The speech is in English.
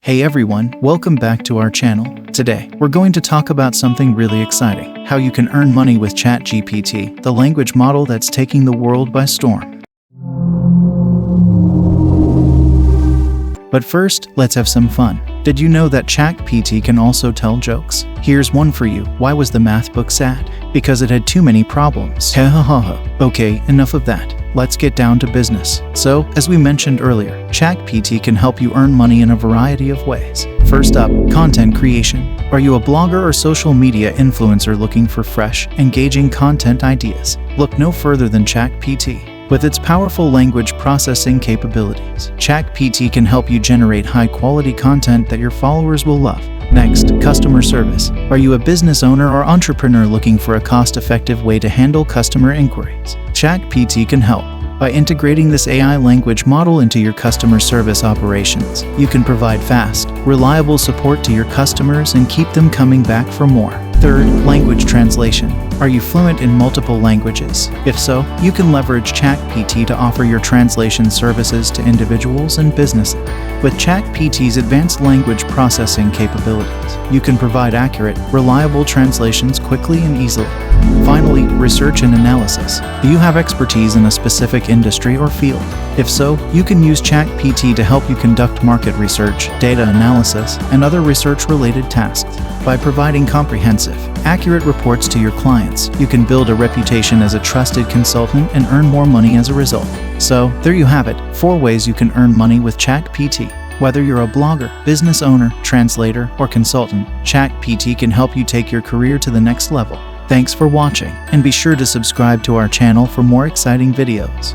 Hey everyone, welcome back to our channel. Today, we're going to talk about something really exciting, how you can earn money with ChatGPT, the language model that's taking the world by storm. But first, let's have some fun. Did you know that ChatGPT can also tell jokes? Here's one for you. Why was the math book sad? Because it had too many problems. Okay, enough of that. Let's get down to business. So, as we mentioned earlier, ChatGPT can help you earn money in a variety of ways. First up, content creation. Are you a blogger or social media influencer looking for fresh, engaging content ideas? Look no further than ChatGPT. With its powerful language processing capabilities, ChatGPT can help you generate high-quality content that your followers will love. Next, customer service. Are you a business owner or entrepreneur looking for a cost-effective way to handle customer inquiries? ChatGPT can help. By integrating this AI language model into your customer service operations, you can provide fast, reliable support to your customers and keep them coming back for more. Third, language translation. Are you fluent in multiple languages? If so, you can leverage ChatGPT to offer your translation services to individuals and businesses. With ChatGPT's advanced language processing capabilities, you can provide accurate, reliable translations quickly and easily. Finally, research and analysis. Do you have expertise in a specific industry or field? If so, you can use ChatGPT to help you conduct market research, data analysis, and other research-related tasks. By providing comprehensive, accurate reports to your clients, you can build a reputation as a trusted consultant and earn more money as a result. So, there you have it, 4 ways you can earn money with ChatGPT. Whether you're a blogger, business owner, translator, or consultant, ChatGPT can help you take your career to the next level. Thanks for watching, and be sure to subscribe to our channel for more exciting videos.